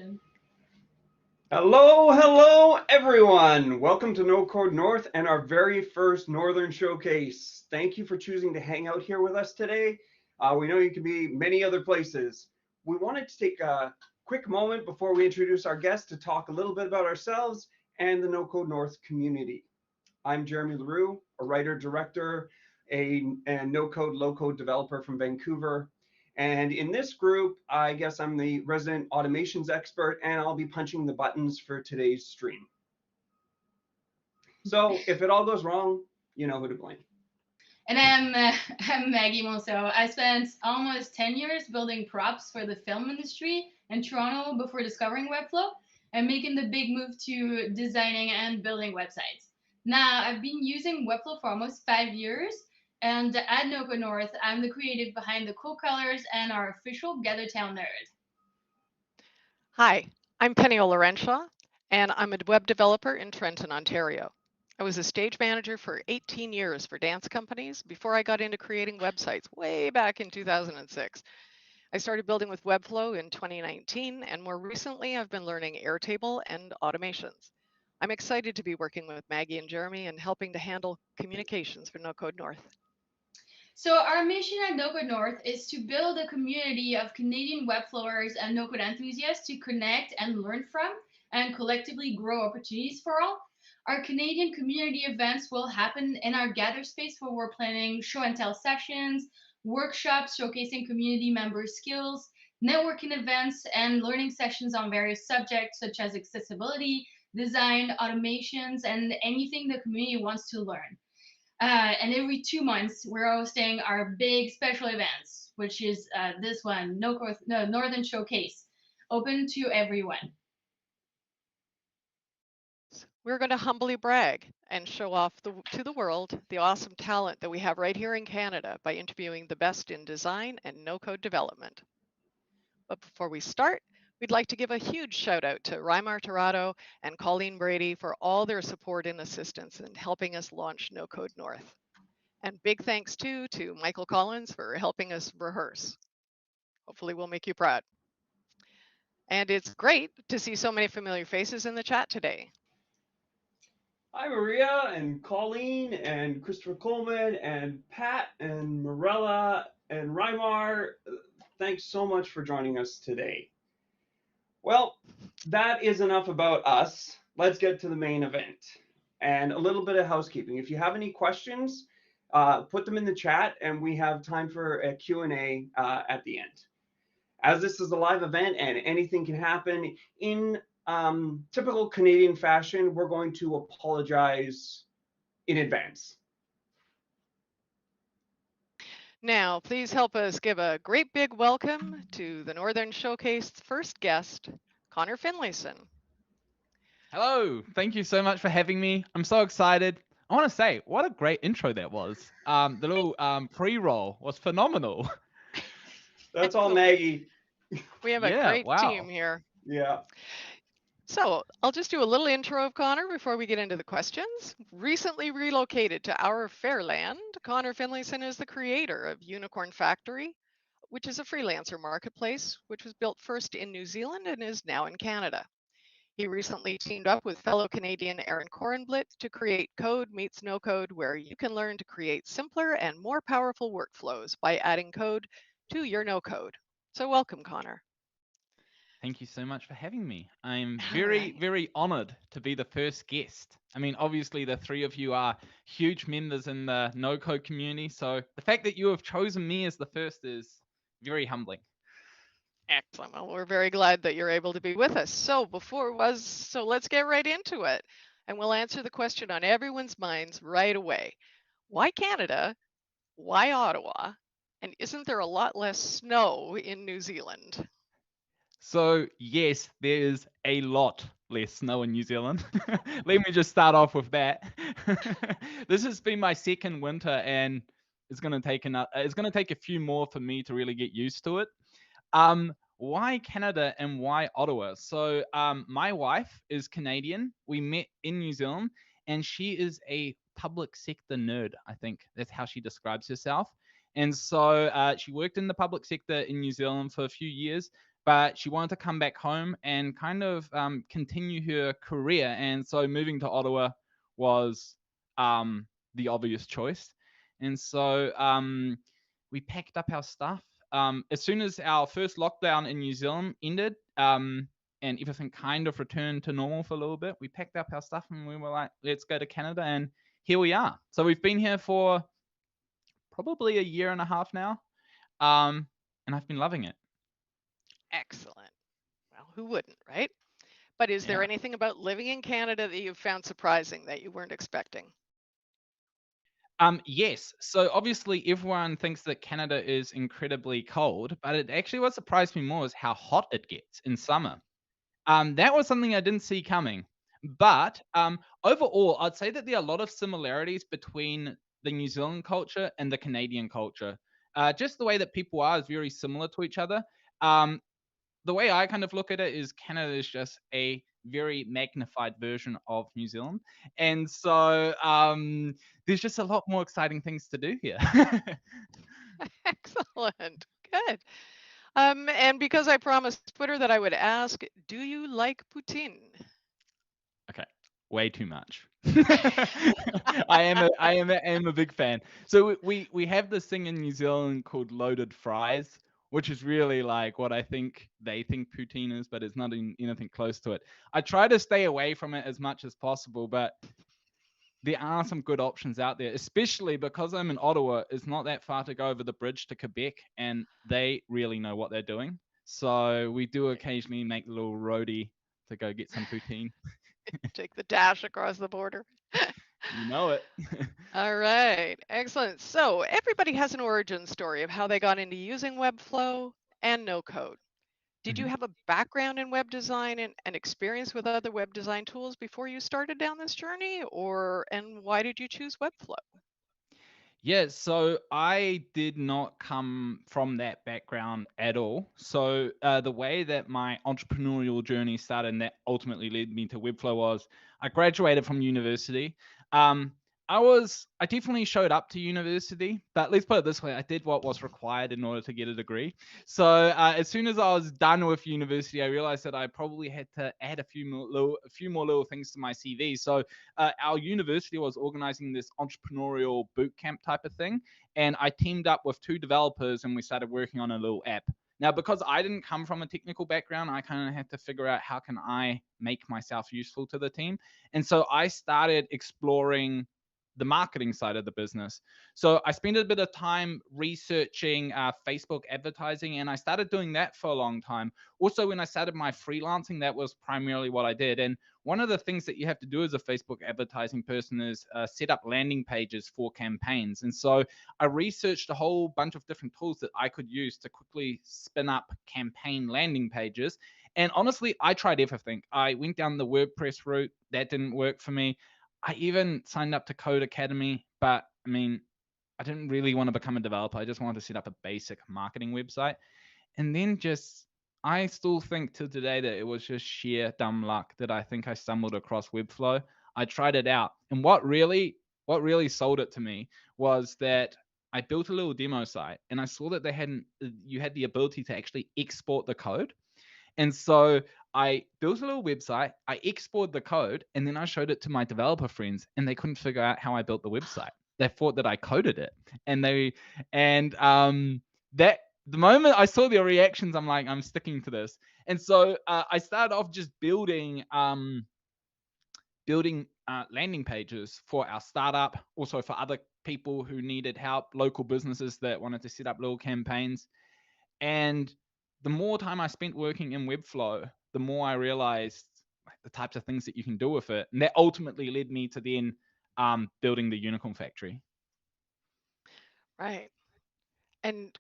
question. Hello, hello, everyone. Welcome to NoCode North and our very first Northern Showcase. Thank you for choosing to hang out here with us today. We know you can be many other places. We wanted to take a quick moment before we introduce our guest to talk a little bit about ourselves and the NoCode North community. I'm Jeremy LaRue, a writer, director, and no-code, low-code developer from Vancouver. And in this group, I guess I'm the resident automations expert, and I'll be punching the buttons for today's stream. So if it all goes wrong, you know who to blame. And I'm Maggie Monceau. I spent almost 10 years building props for the film industry in Toronto before discovering Webflow and making the big move to designing and building websites. Now, I've been using Webflow for almost 5 years, and at NoCode North, I'm the creative behind the cool colors and our official Gathertown nerd. Hi, I'm Penny Olorenshaw, and I'm a web developer in Trenton, Ontario. I was a stage manager for 18 years for dance companies before I got into creating websites way back in 2006. I started building with Webflow in 2019, and more recently, I've been learning Airtable and automations. I'm excited to be working with Maggie and Jeremy and helping to handle communications for NoCode North. So our mission at NoCode North is to build a community of Canadian Webflowers and NoCode enthusiasts to connect and learn from and collectively grow opportunities for all. Our Canadian community events will happen in our gather space where we're planning show and tell sessions, workshops showcasing community member skills, networking events, and learning sessions on various subjects such as accessibility, design, automations, and anything the community wants to learn. And every 2 months, we're hosting our big special events, which is this one, Northern Showcase, open to everyone. We're going to humbly brag and show off to the world the awesome talent that we have right here in Canada by interviewing the best in design and no-code development. But before we start, we'd like to give a huge shout out to Reimar Tirado and Colleen Brady for all their support and assistance in helping us launch NoCode North. And big thanks too to Michael Collins for helping us rehearse. Hopefully we'll make you proud. And it's great to see so many familiar faces in the chat today. Hi, Maria and Colleen and Christopher Coleman and Pat and Morella and Reimar. Thanks so much for joining us today. Well, that is enough about us. Let's get to the main event and a little bit of housekeeping. If you have any questions, put them in the chat and we have time for a Q&A at the end. As this is a live event and anything can happen, in typical Canadian fashion, we're going to apologize in advance. Now, please help us give a great big welcome to the Northern Showcase first guest, Connor Finlayson. Hello, thank you so much for having me. I'm so excited. I want to say, what a great intro that was. The little pre-roll was phenomenal. That's all Maggie. We have a Yeah, great wow. team here. Yeah. So I'll just do a little intro of Connor before we get into the questions. Recently relocated to our Fairland, Connor Finlayson is the creator of Unicorn Factory, which is a freelancer marketplace, which was built first in New Zealand and is now in Canada. He recently teamed up with fellow Canadian Aron Korenblit to create Code Meets No Code, where you can learn to create simpler and more powerful workflows by adding code to your no code. So welcome, Connor. Thank you so much for having me. I'm very honored to be the first guest. I mean, obviously the three of you are huge members in the no-code community, so the fact that you have chosen me as the first is very humbling. Excellent. Well, we're very glad that you're able to be with us. So let's get right into it. And we'll answer the question on everyone's minds right away. Why Canada? Why Ottawa? And isn't there a lot less snow in New Zealand? So yes, there's a lot less snow in New Zealand. Let me just start off with that. This has been my second winter, and it's gonna take a few more for me to really get used to it. Why Canada and why Ottawa? So my wife is Canadian. We met in New Zealand, and she is a public sector nerd. I think that's how she describes herself. And so she worked in the public sector in New Zealand for a few years. but she wanted to come back home and kind of continue her career. And so moving to Ottawa was the obvious choice. And so we packed up our stuff. As soon as our first lockdown in New Zealand ended, and everything kind of returned to normal for a little bit, we packed up our stuff and we were like, let's go to Canada. And here we are. So we've been here for probably a year and a half now. And I've been loving it. Excellent. Well, who wouldn't, right? But is there Yeah. anything about living in Canada that you've found surprising that you weren't expecting? Yes. So obviously everyone thinks that Canada is incredibly cold, but it actually what surprised me more is how hot it gets in summer. That was something I didn't see coming. But overall, I'd say that there are a lot of similarities between the New Zealand culture and the Canadian culture. Just the way that people are is very similar to each other. Um, the way I kind of look at it is Canada is just a very magnified version of New Zealand. And so there's just a lot more exciting things to do here. Excellent. Good. And because I promised Twitter that I would ask, do you like poutine? Okay, way too much. I am a big fan. So we have this thing in New Zealand called loaded fries, which is really like what I think they think poutine is, but it's not anything close to it. I try to stay away from it as much as possible, but there are some good options out there, especially because I'm in Ottawa. It's not that far to go over the bridge to Quebec, and they really know what they're doing. So we do occasionally make the little roadie to go get some poutine. Take the dash across the border. You know it. All right, excellent. So everybody has an origin story of how they got into using Webflow and NoCode. Did you Mhm. have a background in web design and experience with other web design tools before you started down this journey, and why did you choose Webflow? Yeah, so I did not come from that background at all. So the way that my entrepreneurial journey started and that ultimately led me to Webflow was I graduated from university. Um, I definitely showed up to university, but let's put it this way, I did what was required in order to get a degree. So as soon as I was done with university, I realized that I probably had to add a few more little things to my CV. So our university was organizing this entrepreneurial boot camp type of thing, and I teamed up with two developers and we started working on a little app. Now, because I didn't come from a technical background, I kind of had to figure out how can I make myself useful to the team. And so I started exploring the marketing side of the business. So I spent a bit of time researching Facebook advertising, and I started doing that for a long time. Also, when I started my freelancing, that was primarily what I did. And one of the things that you have to do as a Facebook advertising person is set up landing pages for campaigns. And so I researched a whole bunch of different tools that I could use to quickly spin up campaign landing pages. And honestly, I tried everything. I went down the WordPress route. That didn't work for me. I even signed up to Code Academy, but I mean, I didn't really want to become a developer. I just wanted to set up a basic marketing website. And then I still think to today that it was just sheer dumb luck that I think I stumbled across Webflow. I tried it out. And what really sold it to me was that I built a little demo site and I saw that you had the ability to actually export the code. And so I built a little website, I exported the code, and then I showed it to my developer friends, and they couldn't figure out how I built the website. They thought that I coded it, and that the moment I saw their reactions, I'm like, I'm sticking to this. And so I started off just building landing pages for our startup, also for other people who needed help, local businesses that wanted to set up little campaigns. And the more time I spent working in Webflow, the more I realized the types of things that you can do with it. And that ultimately led me to then building the Unicorn Factory. Right. And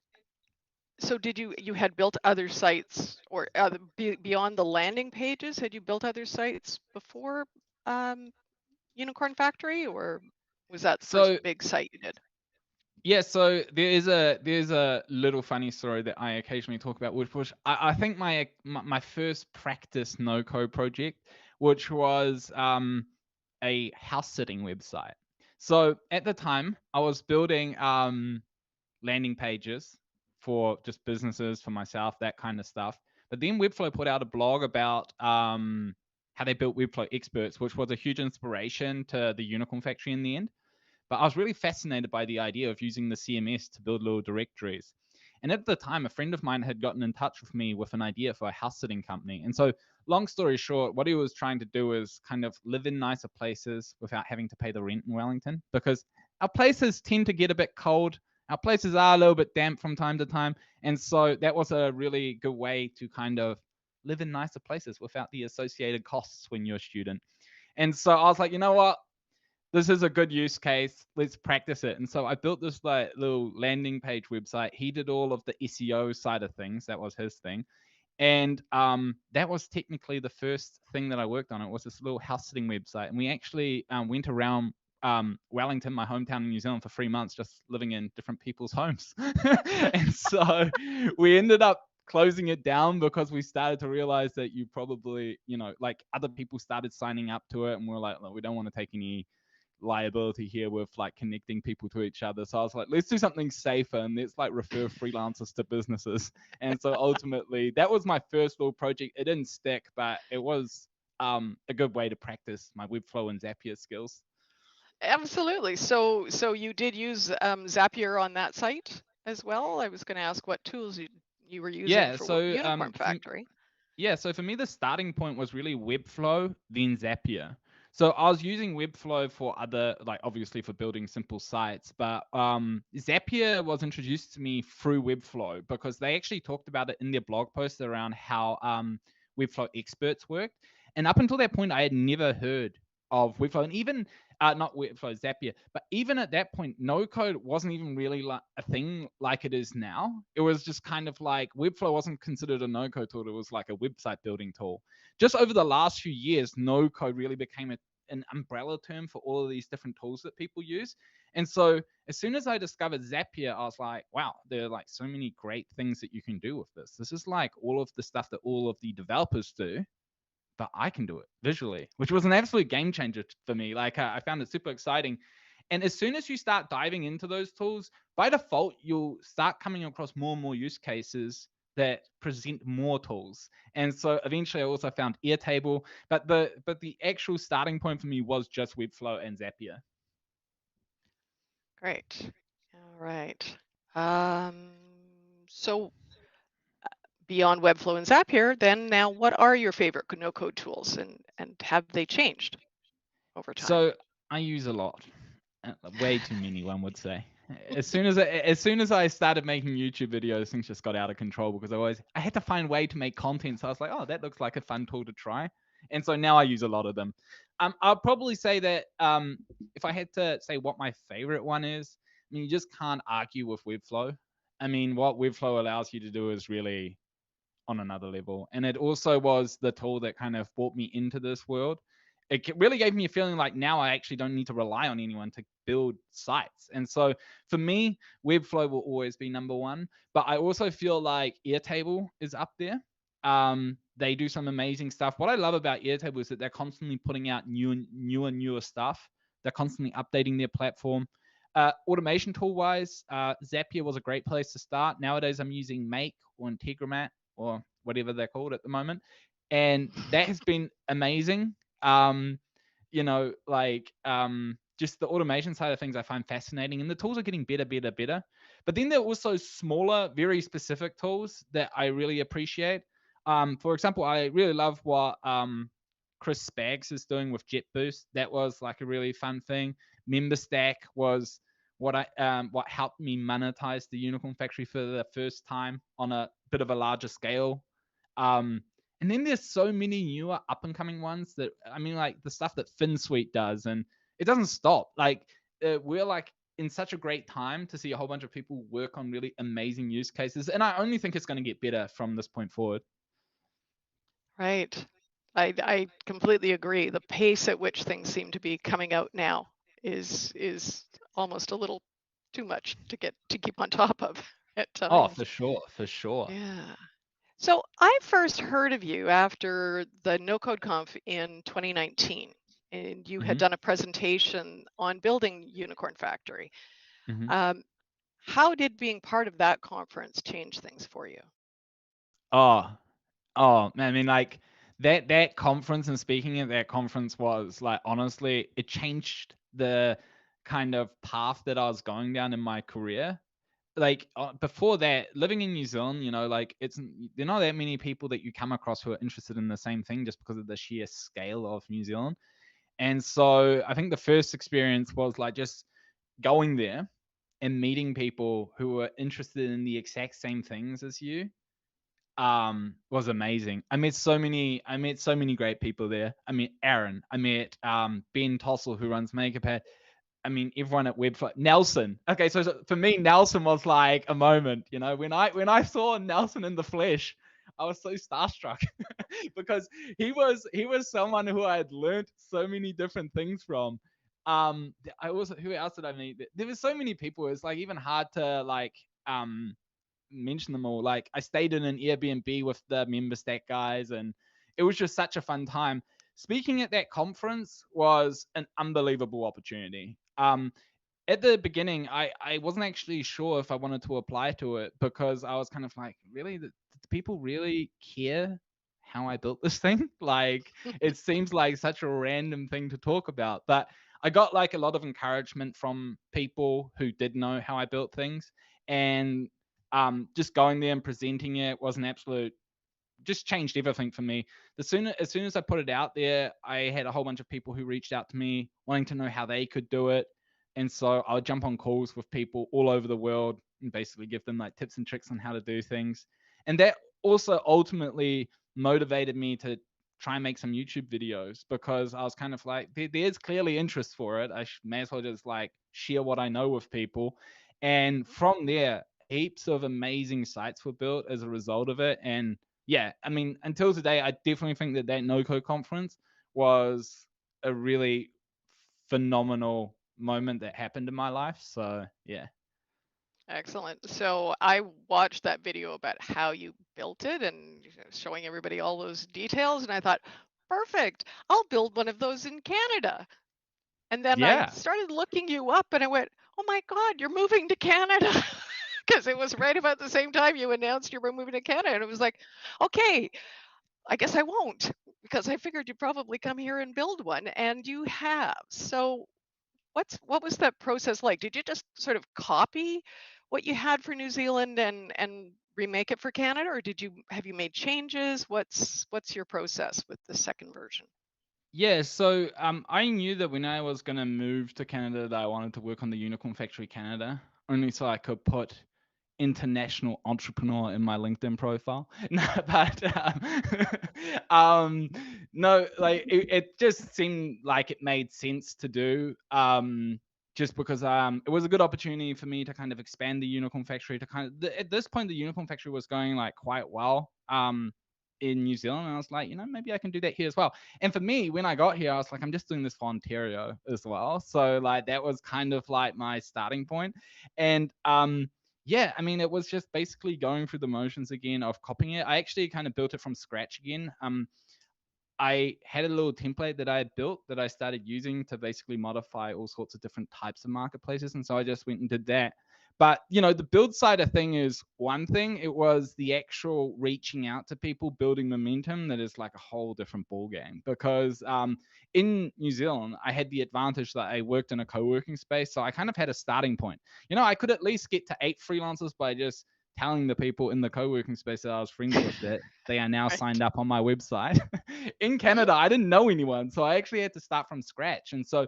so you had built other sites or beyond the landing pages, had you built other sites before Unicorn Factory, or was that the first So big site you did? yeah, so there's a little funny story that I occasionally talk about, which I think my first practice no code project, which was a house sitting website. So at the time, I was building landing pages for just businesses, for myself, that kind of stuff. But then Webflow put out a blog about how they built Webflow experts, which was a huge inspiration to the Unicorn Factory in the end. But I was really fascinated by the idea of using the CMS to build little directories. And at the time, a friend of mine had gotten in touch with me with an idea for a house sitting company. And so, long story short, what he was trying to do is kind of live in nicer places without having to pay the rent in Wellington, because our places tend to get a bit cold. Our places are a little bit damp from time to time. And so that was a really good way to kind of live in nicer places without the associated costs when you're a student. And so I was like, you know what? This is a good use case. Let's practice it. And so I built this like little landing page website. He did all of the SEO side of things. That was his thing. And that was technically the first thing that I worked on. It was this little house sitting website. And we actually went around Wellington, my hometown in New Zealand, for 3 months, just living in different people's homes. And so we ended up closing it down because we started to realize that you probably, like other people started signing up to it. And we're like, we don't want to take any liability here with like connecting people to each other. So I was like, let's do something safer and let's like refer freelancers to businesses. And so ultimately that was my first little project. It didn't stick, but it was a good way to practice my Webflow and Zapier skills. Absolutely. So you did use Zapier on that site as well? I was going to ask what tools you were using for Unicorn Factory. So for me, the starting point was really Webflow, then Zapier. So I was using Webflow for other, like obviously for building simple sites, but Zapier was introduced to me through Webflow because they actually talked about it in their blog post around how Webflow experts worked. And up until that point, I had never heard of Webflow, and even not Webflow, Zapier, but even at that point, NoCode wasn't even really like a thing like it is now. It was just kind of like Webflow wasn't considered a NoCode tool. It was like a website building tool. Just over the last few years, NoCode really became an umbrella term for all of these different tools that people use. And so as soon as I discovered Zapier, I was like, wow, there are like so many great things that you can do with this. This is like all of the stuff that all of the developers do, but I can do it visually, which was an absolute game changer for me. Like I found it super exciting. And as soon as you start diving into those tools, by default, you'll start coming across more and more use cases that present more tools. And so eventually I also found Airtable, but the actual starting point for me was just Webflow and Zapier. Great. All right. So beyond Webflow and Zapier, then now what are your favorite no-code tools and have they changed over time? So I use a lot, way too many, one would say. As soon as I started making YouTube videos, things just got out of control because I had to find a way to make content. So I was like, oh, that looks like a fun tool to try. And so now I use a lot of them. I'll probably say that if I had to say what my favorite one is, I mean, you just can't argue with Webflow. I mean, what Webflow allows you to do is really on another level. And it also was the tool that kind of brought me into this world. It really gave me a feeling like now I actually don't need to rely on anyone to build sites. And so for me, Webflow will always be number one. But I also feel like Airtable is up there. They do some amazing stuff. What I love about Airtable is that they're constantly putting out newer stuff. They're constantly updating their platform. Automation tool wise, Zapier was a great place to start. Nowadays, I'm using Make or Integromat or whatever they're called at the moment. And that has been amazing. Just the automation side of things I find fascinating, and the tools are getting better. But then there are also smaller, very specific tools that I really appreciate. For example, I really love what Chris Spaggs is doing with JetBoost. That was like a really fun thing. MemberStack was what helped me monetize the Unicorn Factory for the first time on a bit of a larger scale. And then there's so many newer up and coming ones that, I mean, like the stuff that FinSuite does, and it doesn't stop. Like we're like in such a great time to see a whole bunch of people work on really amazing use cases. And I only think it's going to get better from this point forward. Right. I completely agree. The pace at which things seem to be coming out now is almost a little too much to keep on top of at times. Oh, for sure. Yeah. So I first heard of you after the NoCode Conf in 2019, and you had done a presentation on building Unicorn Factory. How did being part of that conference change things for you? Oh, Oh man, I mean, like that conference and speaking at that conference was like, honestly, it changed the kind of path that I was going down in my career. Like before that, living in New Zealand, like there are not that many people that you come across who are interested in the same thing just because of the sheer scale of New Zealand. And so I think the first experience was like just going there and meeting people who were interested in the exact same things as you, was amazing. I met so many great people there. I met Aaron, I met Ben Tossell, who runs MakerPad. I mean, everyone at Webflow. Nelson. Okay, so for me, Nelson was like a moment. When I saw Nelson in the flesh, I was so starstruck because he was someone who I had learned so many different things from. I also Who else did I meet? There was so many people. It's like even hard to like mention them all. Like I stayed in an Airbnb with the MemberStack guys, and it was just such a fun time. Speaking at that conference was an unbelievable opportunity. At the beginning, I wasn't actually sure if I wanted to apply to it because I was kind of like, really, do people really care how I built this thing? Like, it seems like such a random thing to talk about. But I got like a lot of encouragement from people who did know how I built things, and just going there and presenting it was an absolute just changed everything for me. As soon as I put it out there, I had a whole bunch of people who reached out to me wanting to know how they could do it. And so I would jump on calls with people all over the world and basically give them like tips and tricks on how to do things. And that also ultimately motivated me to try and make some YouTube videos because I was kind of like, there's clearly interest for it. I may as well just like share what I know with people. And from there, heaps of amazing sites were built as a result of it. And yeah, I mean, until today, I definitely think that NoCode conference was a really phenomenal moment that happened in my life. So yeah. Excellent. So I watched that video about how you built it and showing everybody all those details, and I thought, perfect. I'll build one of those in Canada. And then I Yeah. started looking you up and I went, oh my God, you're moving to Canada. Because it was right about the same time you announced you were moving to Canada. And it was like, okay, I guess I won't, because I figured you'd probably come here and build one. And you have. So what was that process like? Did you just sort of copy what you had for New Zealand and remake it for Canada, or have you made changes? What's your process with the second version? Yeah, so I knew that when I was gonna move to Canada that I wanted to work on the Unicorn Factory Canada, only so I could put international entrepreneur in my LinkedIn profile. No, but no, like it just seemed like it made sense to do. Just because it was a good opportunity for me to kind of expand the Unicorn Factory to kind of at this point the Unicorn Factory was going like quite well in New Zealand, and I was like, maybe I can do that here as well. And for me, when I got here, I was like, I'm just doing this for Ontario as well. So like that was kind of like my starting point. And yeah, I mean, it was just basically going through the motions again of copying it. I actually kind of built it from scratch again. I had a little template that I had built that I started using to basically modify all sorts of different types of marketplaces. And so I just went and did that. But, the build side of thing is one thing. It was the actual reaching out to people, building momentum that is like a whole different ball game. Because in New Zealand, I had the advantage that I worked in a co-working space. So I kind of had a starting point. I could at least get to 8 freelancers by just telling the people in the co-working space that I was friends with that they are now Right. signed up on my website. In Mhm. Canada, I didn't know anyone, so I actually had to start from scratch. And so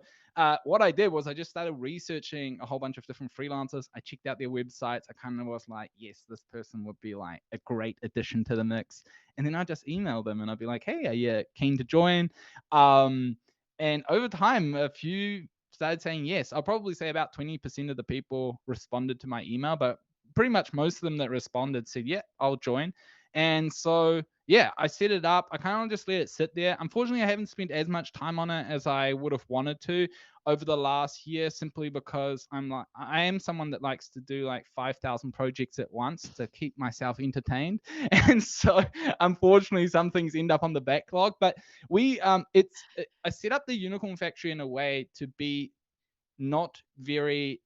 what I did was I just started researching a whole bunch of different freelancers. I checked out their websites. I kind of was like, yes, this person would be like a great addition to the mix. And then I just emailed them and I'd be like, hey, are you keen to join? And over time, a few started saying yes. I'll probably say about 20% of the people responded to my email, but pretty much most of them that responded said, yeah, I'll join. And so, yeah, I set it up. I kind of just let it sit there. Unfortunately, I haven't spent as much time on it as I would have wanted to over the last year, simply because I am someone that likes to do like 5,000 projects at once to keep myself entertained. And so, unfortunately, some things end up on the backlog. But I set up the Unicorn Factory in a way to be not very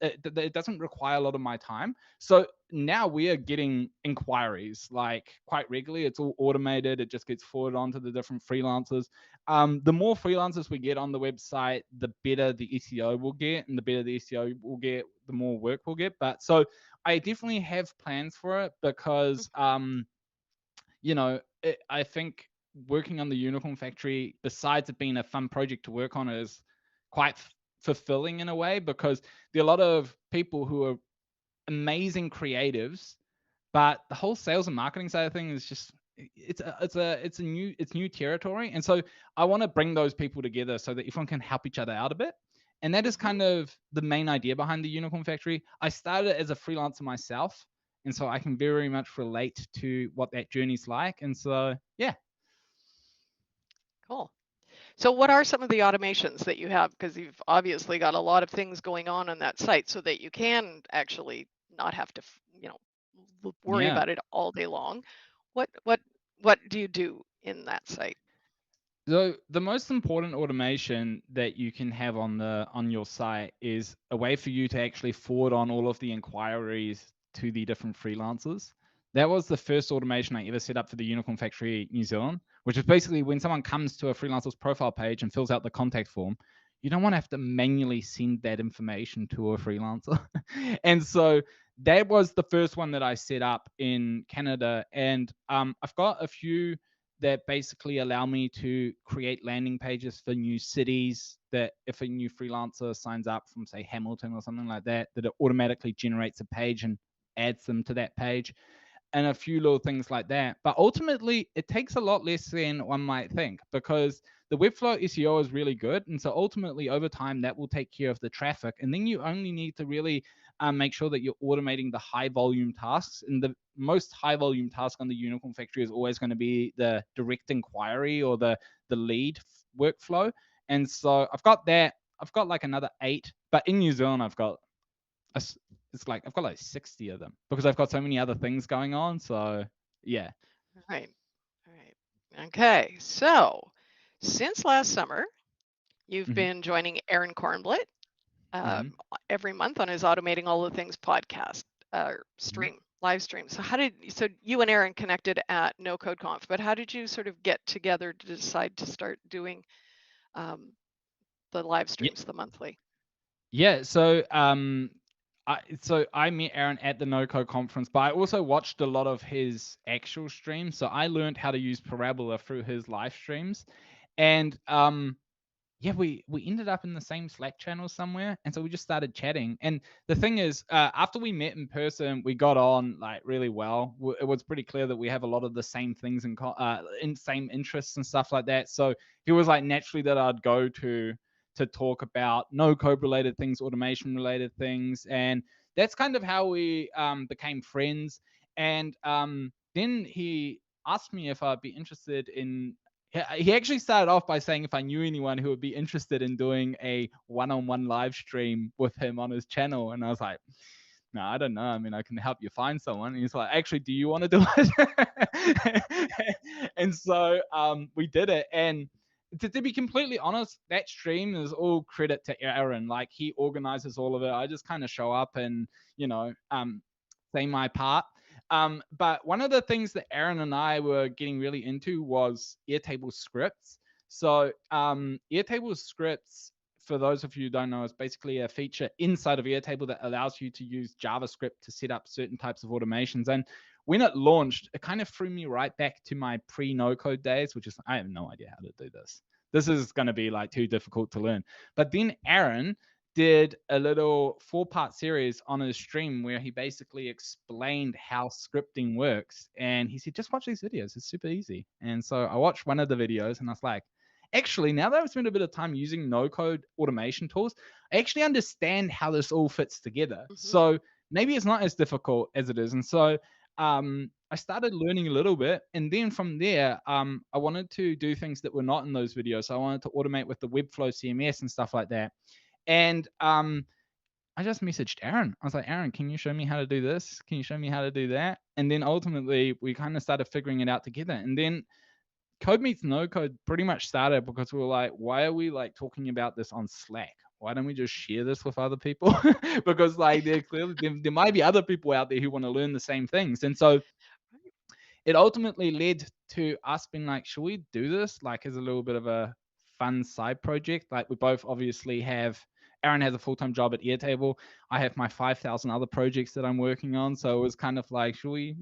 it doesn't require a lot of my time. So now we are getting inquiries like quite regularly. It's all automated. It just gets forwarded on to the different freelancers. The more freelancers we get on the website, the better the SEO will get, and the better the SEO will get, the more work we'll get. But so I definitely have plans for it because I think working on the Unicorn Factory, besides it being a fun project to work on, is quite fulfilling in a way, because there are a lot of people who are amazing creatives, but the whole sales and marketing side of things is just it's new territory. And so I want to bring those people together so that everyone can help each other out a bit. And that is kind of the main idea behind the Unicorn Factory. I started as a freelancer myself, and so I can very much relate to what that journey's like. And so, yeah. Cool. So what are some of the automations that you have? Because you've obviously got a lot of things going on that site so that you can actually not have to, worry about it all day long. What do you do in that site? So the most important automation that you can have on your site is a way for you to actually forward on all of the inquiries to the different freelancers. That was the first automation I ever set up for the Unicorn Factory New Zealand, which is basically when someone comes to a freelancer's profile page and fills out the contact form, you don't want to have to manually send that information to a freelancer. And so that was the first one that I set up in Canada. And I've got a few that basically allow me to create landing pages for new cities, that if a new freelancer signs up from, say, Hamilton or something like that, that it automatically generates a page and adds them to that page, and a few little things like that. But ultimately, it takes a lot less than one might think, because the Webflow SEO is really good. And so ultimately, over time, that will take care of the traffic. And then you only need to really make sure that you're automating the high volume tasks. And the most high volume task on the Unicorn Factory is always going to be the direct inquiry or the lead workflow. And so I've got that. I've got like another 8, but in New Zealand, I've got I've got like 60 of them because I've got so many other things going on. So yeah. Right. Okay. So since last summer, you've been joining Aron Korenblit every month on his Automating All the Things podcast live stream. So you and Aron connected at NoCode Conf, but how did you sort of get together to decide to start doing the live streams, the monthly? Yeah. So I met Aron at the NoCode conference, but I also watched a lot of his actual streams. So I learned how to use Parabola through his live streams, and yeah, we ended up in the same Slack channel somewhere, and so we just started chatting. And the thing is, after we met in person, we got on like really well. It was pretty clear that we have a lot of the same things in same interests and stuff like that. So he was like naturally that I'd go to talk about no code related things, automation related things, and that's kind of how we became friends. And then he asked me if I'd be interested in. He actually started off by saying if I knew anyone who would be interested in doing a one-on-one live stream with him on his channel. And I was like, no, I don't know. I mean, I can help you find someone. And he's like, actually, do you want to do it? And so we did it. And to be completely honest, that stream is all credit to Aron. Like, he organizes all of it. I just kind of show up and, say my part. But one of the things that Aron and I were getting really into was Airtable scripts. So Airtable scripts, for those of you who don't know, is basically a feature inside of Airtable that allows you to use JavaScript to set up certain types of automations. And when it launched, it kind of threw me right back to my pre-no-code days, which is, I have no idea how to do this. This is going to be like too difficult to learn. But then Aron did a little 4-part series on his stream where he basically explained how scripting works. And he said, just watch these videos. It's super easy. And so I watched one of the videos and I was like, actually, now that I've spent a bit of time using no-code automation tools, I actually understand how this all fits together. So maybe it's not as difficult as it is. And so I started learning a little bit. And then from there, I wanted to do things that were not in those videos. So I wanted to automate with the Webflow CMS and stuff like that. And I just messaged Aron. I was like, Aron, can you show me how to do this? Can you show me how to do that? And then ultimately, we kind of started figuring it out together. And then Code Meets No Code pretty much started because we were like, why are we like talking about this on Slack? why don't we just share this with other people? Because like there might be other people out there who want to learn the same things. And so it ultimately led to us being like, should we do this like as a little bit of a fun side project? Like we both obviously have, Aaron has a full-time job at Airtable. I have my 5,000 other projects that I'm working on. So it was kind of like, should we,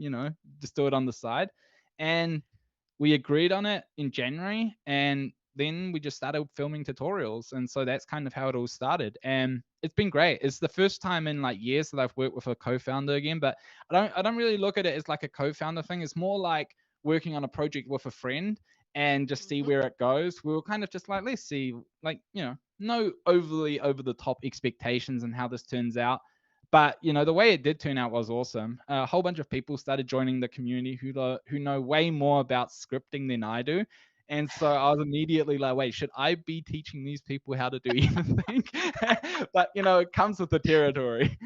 just do it on the side? And we agreed on it in January, and then we just started filming tutorials. And so that's kind of how it all started. And it's been great. It's the first time in like years that I've worked with a co-founder again, but I don't really look at it as like a co-founder thing. It's more like working on a project with a friend and just see Mhm. where it goes. We were kind of just like, let's see, like, no overly over the top expectations and how this turns out. But the way it did turn out was awesome. A whole bunch of people started joining the community who know way more about scripting than I do. And so I was immediately like, wait, should I be teaching these people how to do anything? But it comes with the territory.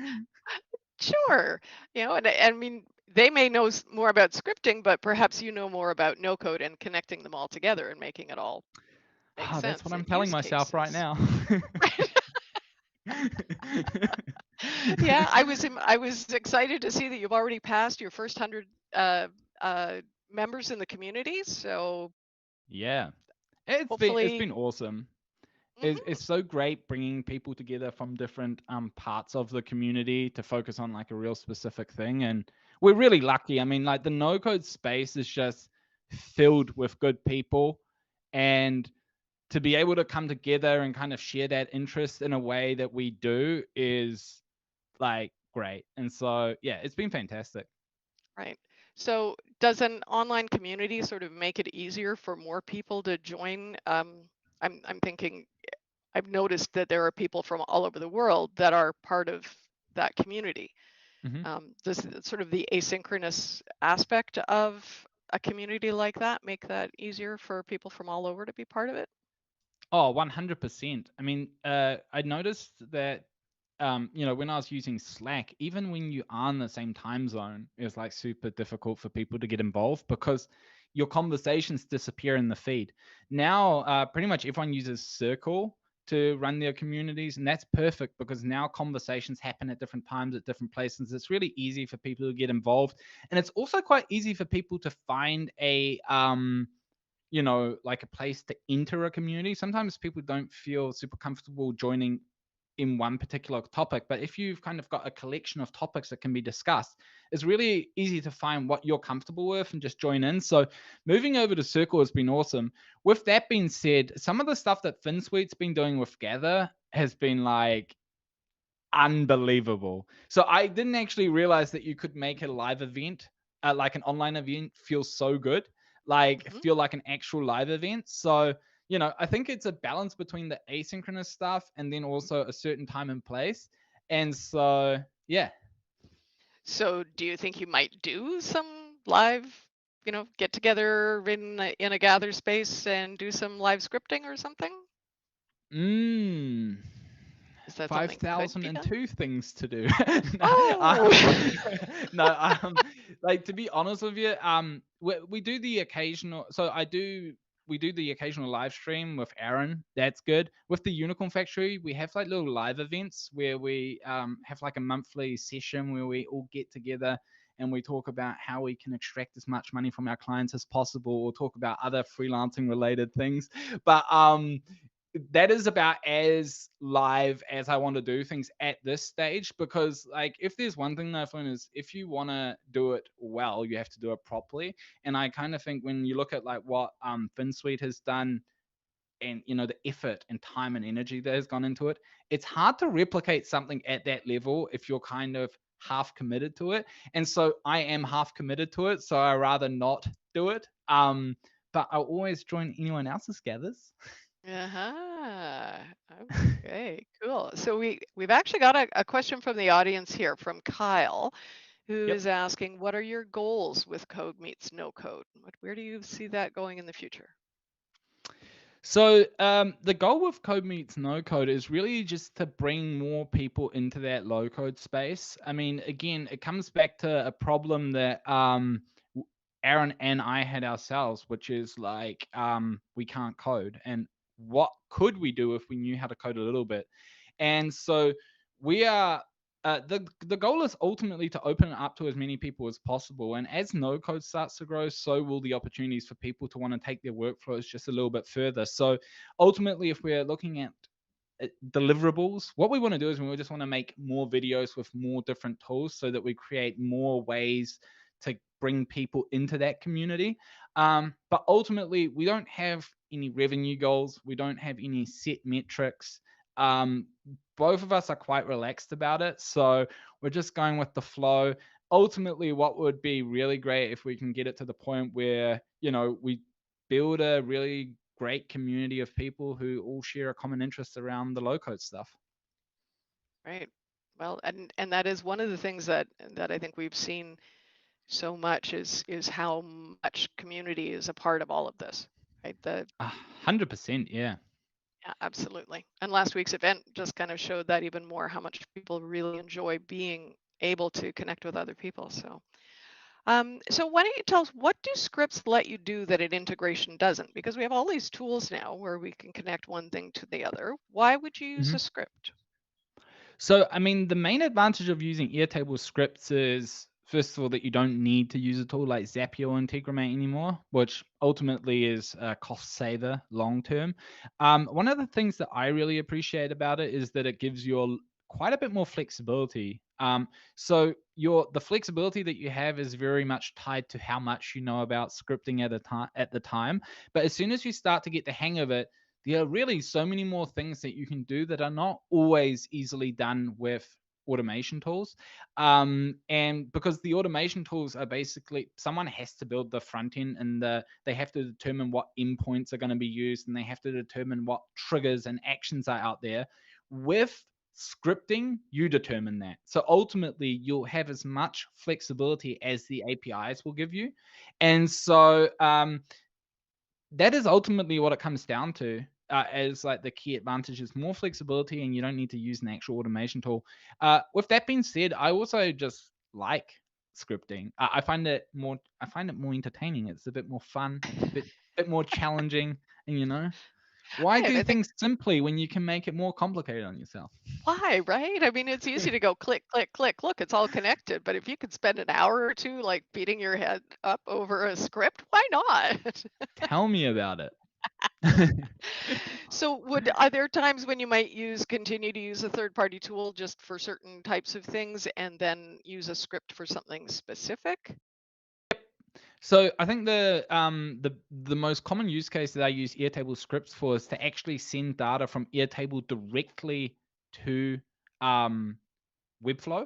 Sure. And I mean, they may know more about scripting, but perhaps you know more about no code and connecting them all together and making it all make That's what sense I'm in telling use myself right cases. now. Yeah, I was excited to see that you've already passed your first 100 members in the community. So Yeah, it's hopefully, been awesome. It's mhm, so great bringing people together from different parts of the community to focus on like a real specific thing. And we're really lucky. I mean, like the no code space is just filled with good people, and to be able to come together and kind of share that interest in a way that we do is like great. And so yeah, it's been fantastic. right. So does an online community sort of make it easier for more people to join? I'm thinking I've noticed that there are people from all over the world that are part of that community. Hmm. Does sort of the asynchronous aspect of a community like that make that easier for people from all over to be part of it? Oh, 100%. I mean, I noticed that, when I was using Slack, even when you are in the same time zone, it was like super difficult for people to get involved because your conversations disappear in the feed. Now, pretty much everyone uses Circle to run their communities, and that's perfect because now conversations happen at different times at different places. It's really easy for people to get involved, and it's also quite easy for people to find like a place to enter a community. Sometimes people don't feel super comfortable joining in one particular topic, but if you've kind of got a collection of topics that can be discussed, it's really easy to find what you're comfortable with and just join in. So moving over to Circle has been awesome. With that being said, some of the stuff that FinSuite's been doing with Gather has been like unbelievable. So I didn't actually realize that you could make a live event, like an online event, feel so good, like Hmm. feel like an actual live event. So, I think it's a balance between the asynchronous stuff and then also a certain time and place. And so, yeah. So do you think you might do some live, get together in a gather space and do some live scripting or something? Mm. Is that something could be done? 5,002 things to do. No, Oh, no, like to be honest with you, we do the occasional. So we do the occasional live stream with Aaron. That's good. With the Unicorn Factory, we have like little live events where we have like a monthly session where we all get together and we talk about how we can extract as much money from our clients as possible, or talk about other freelancing related things. But that is about as live as I want to do things at this stage, because like if there's one thing that I've learned is if you want to do it well, you have to do it properly. And I kind of think when you look at like what FinSuite has done, and the effort and time and energy that has gone into it, it's hard to replicate something at that level if you're kind of half committed to it. And so I am half committed to it, so I rather not do it. But I'll always join anyone else's gathers. uh-huh. Okay, cool. So we've actually got a question from the audience here from Kyle, who Yep. is asking, what are your goals with Code Meets No Code? Where do you see that going in the future? So the goal with Code Meets No Code is really just to bring more people into that low code space. I mean, again, it comes back to a problem that Aaron and I had ourselves, which is like we can't code, and what could we do if we knew how to code a little bit? And so we are the goal is ultimately to open it up to as many people as possible. And as no code starts to grow, so will the opportunities for people to want to take their workflows just a little bit further. So ultimately, if we're looking at deliverables, what we want to do is we just want to make more videos with more different tools so that we create more ways to bring people into that community. But ultimately, we don't have any revenue goals. We don't have any set metrics. Both of us are quite relaxed about it. So we're just going with the flow. Ultimately, what would be really great if we can get it to the point where, we build a really great community of people who all share a common interest around the low code stuff. Right. Well, and that is one of the things that I think we've seen so much is how much community is a part of all of this, right? 100%, yeah. Yeah, absolutely. And last week's event just kind of showed that even more, how much people really enjoy being able to connect with other people. So, so why don't you tell us, what do scripts let you do that an integration doesn't? Because we have all these tools now where we can connect one thing to the other. Why would you use a script? So, I mean, the main advantage of using Airtable scripts is, first of all, that you don't need to use a tool like Zapier or Integromate anymore, which ultimately is a cost saver long term. One of the things that I really appreciate about it is that it gives you quite a bit more flexibility. So the flexibility that you have is very much tied to how much you know about scripting at the time. But as soon as you start to get the hang of it, there are really so many more things that you can do that are not always easily done with automation tools. And because the automation tools are basically, someone has to build the front end, and they have to determine what endpoints are going to be used, and they have to determine what triggers and actions are out there. With scripting, you determine that. So ultimately, you'll have as much flexibility as the APIs will give you. And so that is ultimately what it comes down to, as like the key advantage is more flexibility, and you don't need to use an actual automation tool. With that being said, I also just like scripting. I find it more entertaining. It's a bit more fun. It's a bit more challenging. And why Right. do I think, things simply when you can make it more complicated on yourself? why, right? I mean, it's easy to go click, click, click. Look, it's all connected. But if you could spend an hour or two like beating your head up over a script, why not? Tell me about it. So are there times when you might continue to use a third-party tool just for certain types of things and then use a script for something specific? So I think the most common use case that I use Airtable scripts for is to actually send data from Airtable directly to Webflow.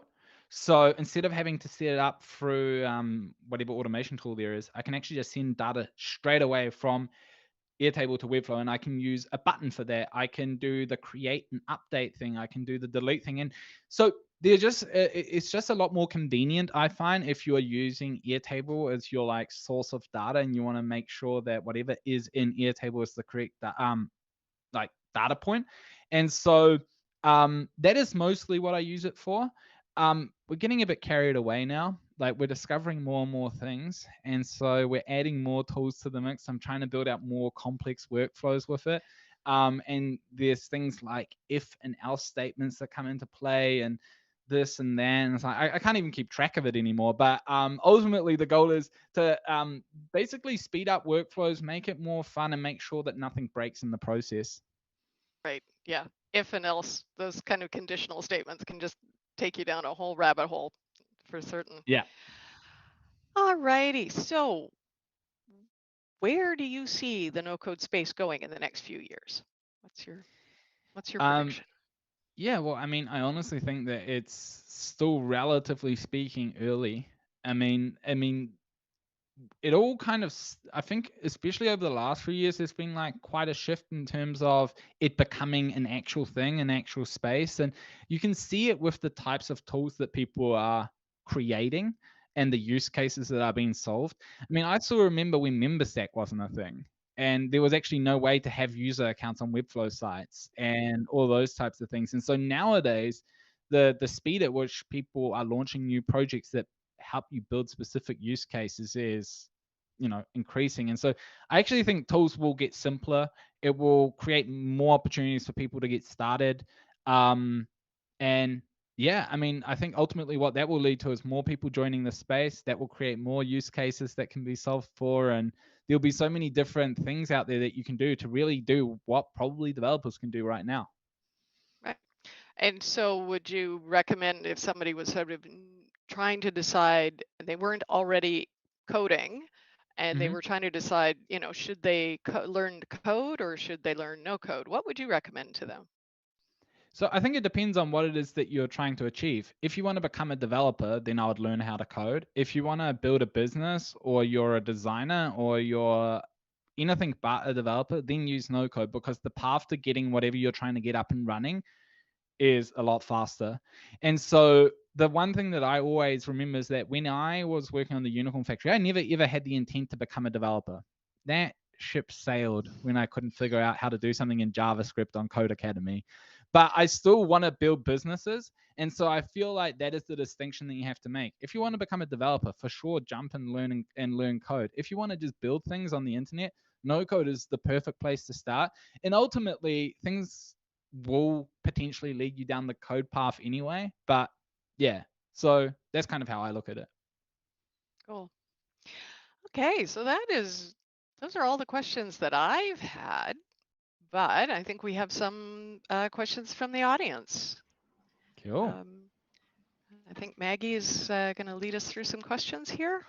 So instead of having to set it up through whatever automation tool there is, I can actually just send data straight away from Airtable to Webflow, and I can use a button for that. I can do the create and update thing. I can do the delete thing. And so it's just a lot more convenient, I find, if you are using Airtable as your like source of data, and you want to make sure that whatever is in Airtable is the correct like data point. And so that is mostly what I use it for. We're getting a bit carried away now. Like, we're discovering more and more things, and so we're adding more tools to the mix. I'm trying to build out more complex workflows with it. And there's things like if and else statements that come into play, and this and that. And it's like, I can't even keep track of it anymore. But ultimately, the goal is to basically speed up workflows, make it more fun, and make sure that nothing breaks in the process. Right. Yeah. If and else, those kind of conditional statements can just take you down a whole rabbit hole for certain. Yeah. All righty. So where do you see the no-code space going in the next few years? What's your prediction? Yeah, well, I mean, I honestly think that it's still, relatively speaking, early. I mean, it all kind of, I think, especially over the last few years, there's been like quite a shift in terms of it becoming an actual thing, an actual space. And you can see it with the types of tools that people are creating and the use cases that are being solved. I mean, I still remember when MemberStack wasn't a thing, and there was actually no way to have user accounts on Webflow sites and all those types of things. And so nowadays, the speed at which people are launching new projects that help you build specific use cases is increasing. And so I actually think tools will get simpler. It will create more opportunities for people to get started. And yeah, I mean, I think ultimately what that will lead to is more people joining the space. That will create more use cases that can be solved for, and there'll be so many different things out there that you can do to really do what probably developers can do right now. Right. And so would you recommend if somebody was sort of trying to decide, they weren't already coding and they Mhm. were trying to decide, should they learn code or should they learn no code? What would you recommend to them? So I think it depends on what it is that you're trying to achieve. If you want to become a developer, then I would learn how to code. If you want to build a business, or you're a designer, or you're anything but a developer, then use no code, because the path to getting whatever you're trying to get up and running is a lot faster. And so the one thing that I always remember is that when I was working on the Unicorn Factory, I never ever had the intent to become a developer. That ship sailed when I couldn't figure out how to do something in JavaScript on Code Academy. But I still want to build businesses. And so I feel like that is the distinction that you have to make. If you want to become a developer, for sure, jump and learn code. If you want to just build things on the internet, no code is the perfect place to start. And ultimately, things will potentially lead you down the code path anyway. But yeah, so that's kind of how I look at it. Cool. Okay, so those are all the questions that I've had, but I think we have some questions from the audience. Cool. I think Maggie is going to lead us through some questions here.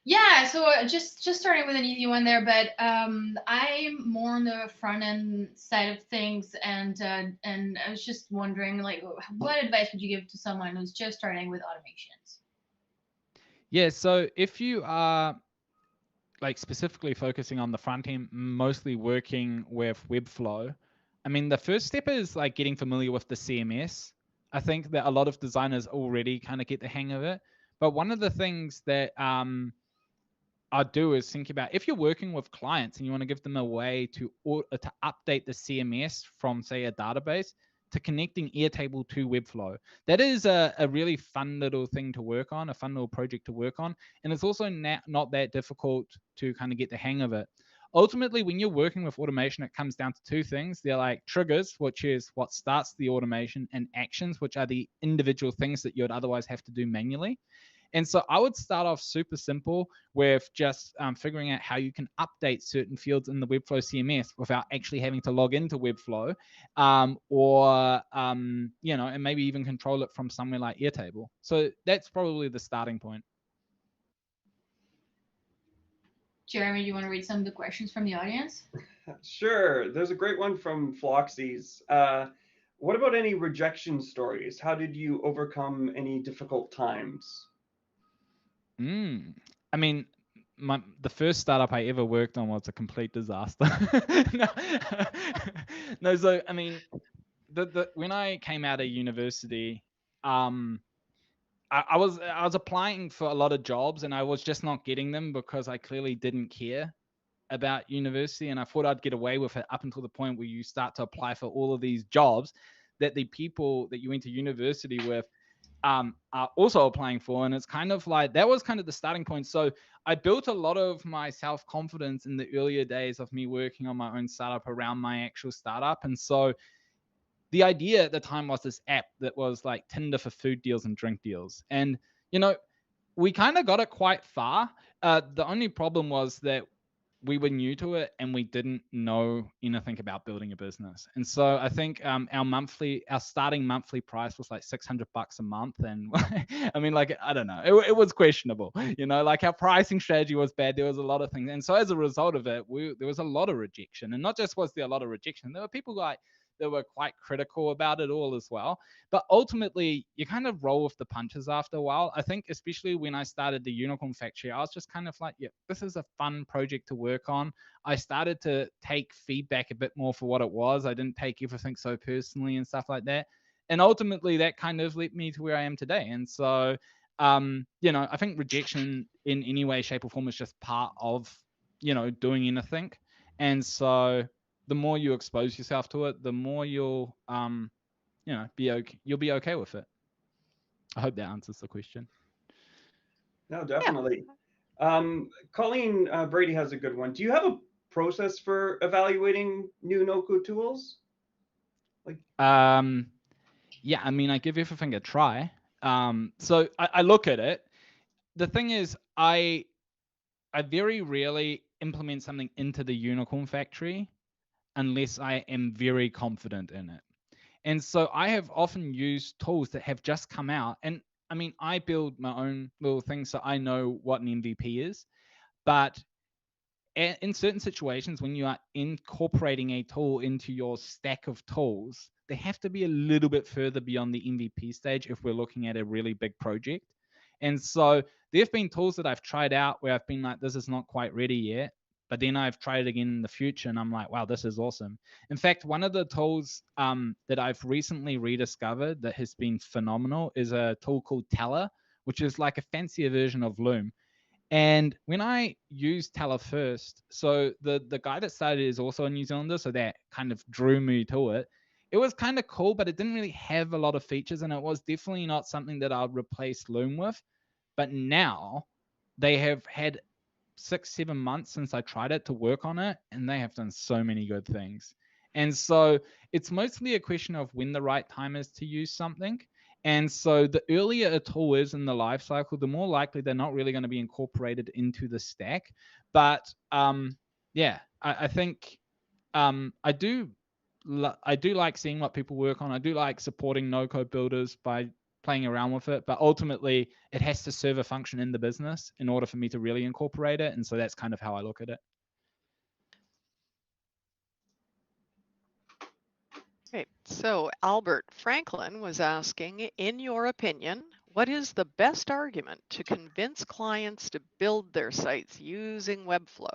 Yeah, so just starting with an easy one there, but I'm more on the front end side of things, and I was just wondering, like, what advice would you give to someone who's just starting with automations? Yeah, so if you are like specifically focusing on the front end, mostly working with Webflow, I mean, the first step is like getting familiar with the CMS. I think that a lot of designers already kind of get the hang of it. But one of the things that I do is think about, if you're working with clients and you want to give them a way to update the CMS from, say, a database, to connecting Airtable to Webflow. That is a really fun little thing to work on, a fun little project to work on. And it's also not that difficult to kind of get the hang of it. Ultimately, when you're working with automation, it comes down to two things. They're like triggers, which is what starts the automation, and actions, which are the individual things that you would otherwise have to do manually. And so I would start off super simple with just figuring out how you can update certain fields in the Webflow CMS without actually having to log into Webflow, and maybe even control it from somewhere like Airtable. So that's probably the starting point. Jeremy, do you want to read some of the questions from the audience? Sure. There's a great one from Floxy's. What about any rejection stories? How did you overcome any difficult times? I mean, the first startup I ever worked on was a complete disaster. No. No, so I mean, when I came out of university, I was applying for a lot of jobs, and I was just not getting them because I clearly didn't care about university, and I thought I'd get away with it up until the point where you start to apply for all of these jobs that the people that you went to university with are also applying for. And it's kind of like, that was kind of the starting point. So I built a lot of my self-confidence in the earlier days of me working on my own startup around my actual startup. And so the idea at the time was this app that was like Tinder for food deals and drink deals. And, we kind of got it quite far. The only problem was that we were new to it and we didn't know anything about building a business. And so I think our starting monthly price was like $600 a month. And I mean, like, I don't know, it was questionable, like our pricing strategy was bad. There was a lot of things. And so as a result of it, there was a lot of rejection. And not just was there a lot of rejection, there were people that were quite critical about it all as well. But ultimately, you kind of roll with the punches after a while. I think especially when I started the Unicorn Factory, I was just kind of like, yeah, this is a fun project to work on. I started to take feedback a bit more for what it was. I didn't take everything so personally and stuff like that. And ultimately, that kind of led me to where I am today. And so, I think rejection in any way, shape, or form is just part of, doing anything. And so the more you expose yourself to it, the more you'll you'll be okay with it. I hope that answers the question. No, definitely. Colleen Brady has a good one. Do you have a process for evaluating new no-code tools? Yeah, I mean, I give everything a try. So I look at it. The thing is, I very rarely implement something into the unicorn factory unless I am very confident in it. And so I have often used tools that have just come out. And I mean, I build my own little thing, so I know what an MVP is. But in certain situations, when you are incorporating a tool into your stack of tools, they have to be a little bit further beyond the MVP stage if we're looking at a really big project. And so there have been tools that I've tried out where I've been like, this is not quite ready yet. But then I've tried it again in the future and I'm like, wow, this is awesome. In fact, one of the tools that I've recently rediscovered that has been phenomenal is a tool called Teller, which is like a fancier version of Loom. And when I used Teller first, so the guy that started it is also a New Zealander, so that kind of drew me to it. It was kind of cool, but it didn't really have a lot of features, and it was definitely not something that I'd replace Loom with. But now they have had 6-7 months since I tried it to work on it, and they have done so many good things. And so it's mostly a question of when the right time is to use something. And so the earlier a tool is in the life cycle, the more likely they're not really going to be incorporated into the stack. But yeah, I think I do like seeing what people work on. I do like supporting no-code builders by playing around with it, but ultimately it has to serve a function in the business in order for me to really incorporate it. And so that's kind of how I look at it. Great. So Albert Franklin was asking, in your opinion, what is the best argument to convince clients to build their sites using Webflow?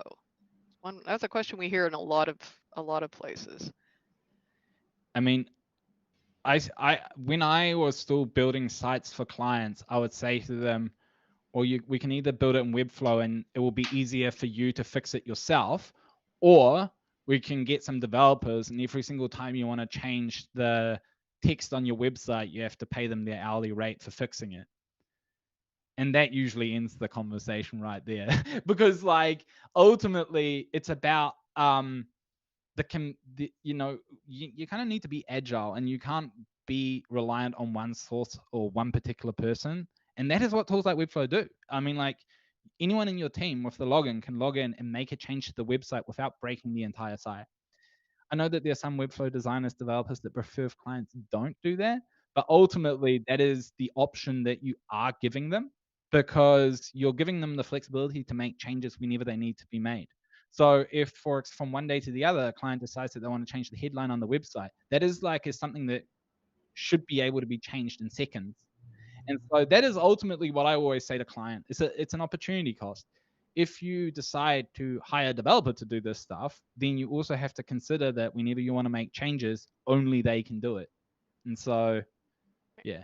That's a question we hear in a lot of places. I mean, when I was still building sites for clients, I would say to them, we can either build it in Webflow and it will be easier for you to fix it yourself, or we can get some developers, and every single time you want to change the text on your website, you have to pay them their hourly rate for fixing it. And that usually ends the conversation right there. Because like ultimately it's about you kind of need to be agile, and you can't be reliant on one source or one particular person. And that is what tools like Webflow do. I mean, like anyone in your team with the login can log in and make a change to the website without breaking the entire site. I know that there are some Webflow designers, developers that prefer if clients don't do that, but ultimately that is the option that you are giving them, because you're giving them the flexibility to make changes whenever they need to be made. So if from one day to the other, a client decides that they want to change the headline on the website, that is something that should be able to be changed in seconds. And so that is ultimately what I always say to client. It's an opportunity cost. If you decide to hire a developer to do this stuff, then you also have to consider that whenever you want to make changes, only they can do it. And so, yeah.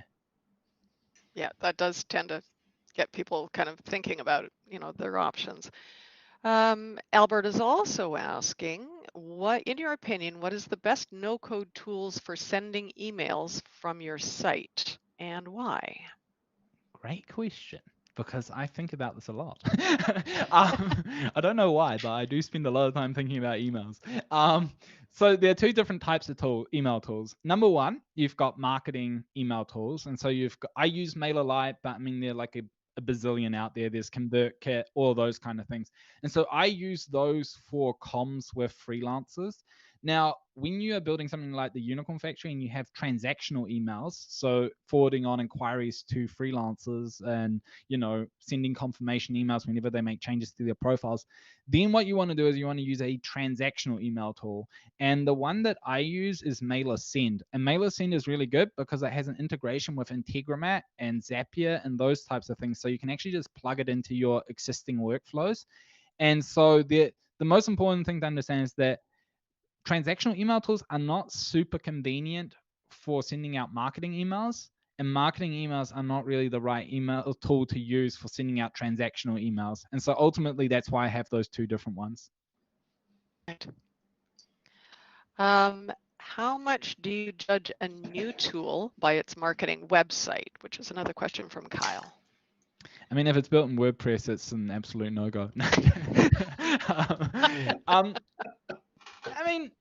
Yeah, that does tend to get people kind of thinking about, their options. Albert is also asking, in your opinion, what is the best no-code tools for sending emails from your site, and why? Great question, because I think about this a lot. I don't know why, but I do spend a lot of time thinking about emails. So there are two different types of email tools. Number one, you've got marketing email tools. And so I use MailerLite, but I mean, they're like a bazillion out there. There's ConvertKit, all those kind of things. And so I use those for comms with freelancers. Now, when you are building something like the Unicorn Factory and you have transactional emails, so forwarding on inquiries to freelancers and, sending confirmation emails whenever they make changes to their profiles, then what you want to do is you want to use a transactional email tool. And the one that I use is MailerSend. And MailerSend is really good because it has an integration with Integromat and Zapier and those types of things. So you can actually just plug it into your existing workflows. And so the most important thing to understand is that transactional email tools are not super convenient for sending out marketing emails, and marketing emails are not really the right email tool to use for sending out transactional emails. And so ultimately, that's why I have those two different ones. Right. How much do you judge a new tool by its marketing website? Which is another question from Kyle. I mean, if it's built in WordPress, it's an absolute no-go. I mean,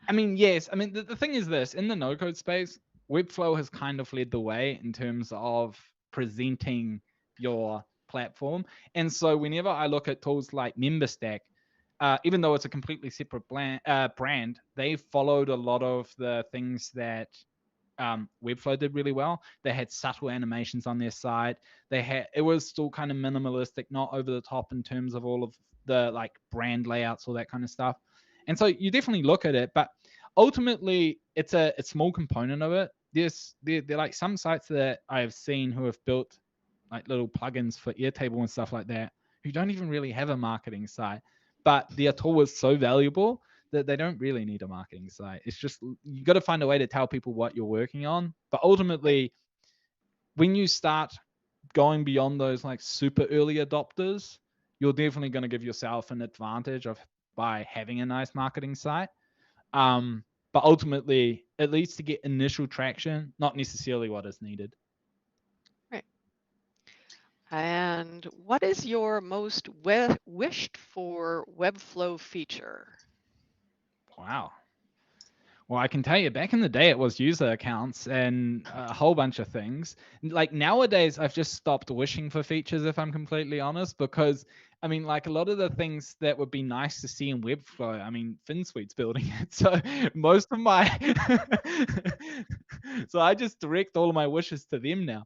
I mean, yes. I mean, the thing is this, in the no-code space, Webflow has kind of led the way in terms of presenting your platform. And so whenever I look at tools like MemberStack, even though it's a completely separate brand, they followed a lot of the things that Webflow did really well. They had subtle animations on their site. It was still kind of minimalistic, not over the top in terms of all of the like brand layouts, all that kind of stuff. And so you definitely look at it, but ultimately it's a small component of it. There like some sites that I have seen who have built like little plugins for Airtable and stuff like that, who don't even really have a marketing site, but their tool is so valuable that they don't really need a marketing site. It's just you got to find a way to tell people what you're working on. But ultimately, when you start going beyond those like super early adopters, you're definitely going to give yourself an advantage by having a nice marketing site. But ultimately, at least to get initial traction, not necessarily what is needed. Right. And what is your most wished for Webflow feature? Wow. Well, I can tell you, back in the day, it was user accounts and a whole bunch of things. Like nowadays, I've just stopped wishing for features, if I'm completely honest, because I mean, like a lot of the things that would be nice to see in Webflow, I mean, FinSuite's building it. So most of my, so I just direct all of my wishes to them now.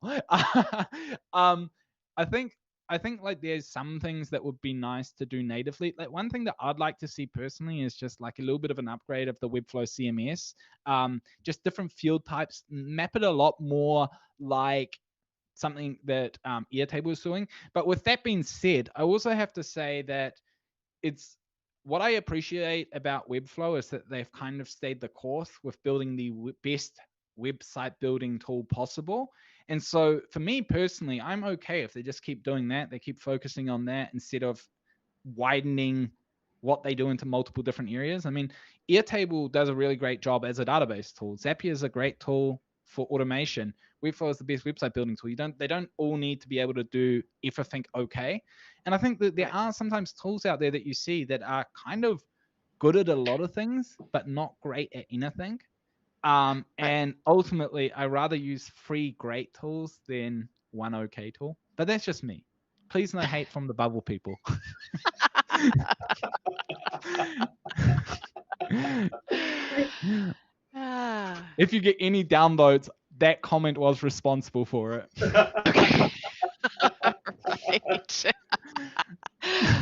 I think like there's some things that would be nice to do natively. Like one thing that I'd like to see personally is just like a little bit of an upgrade of the Webflow CMS. Just different field types, map it a lot more like something that Airtable is doing. But with that being said, I also have to say that it's what I appreciate about Webflow is that they've kind of stayed the course with building the best website building tool possible. And so for me personally, I'm okay if they just keep doing that. They keep focusing on that instead of widening what they do into multiple different areas. I mean, Airtable does a really great job as a database tool. Zapier is a great tool for automation. Webflow is the best website building tool. They don't all need to be able to do everything okay. And I think that there are sometimes tools out there that you see that are kind of good at a lot of things, but not great at anything. And ultimately, I rather use free great tools than one okay tool. But that's just me. Please no hate from the bubble people. If you get any downloads, that comment was responsible for it. Okay.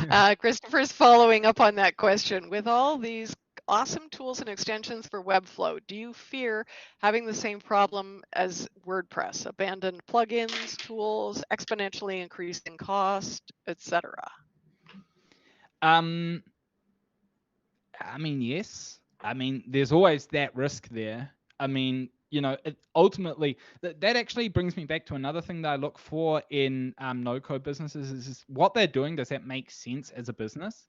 Right. Christopher's following up on that question. With all these awesome tools and extensions for Webflow, do you fear having the same problem as WordPress? Abandoned plugins, tools, exponentially increasing cost, etc. I mean, yes. I mean, there's always that risk there. I mean, ultimately, that actually brings me back to another thing that I look for in no-code businesses is what they're doing. Does that make sense as a business?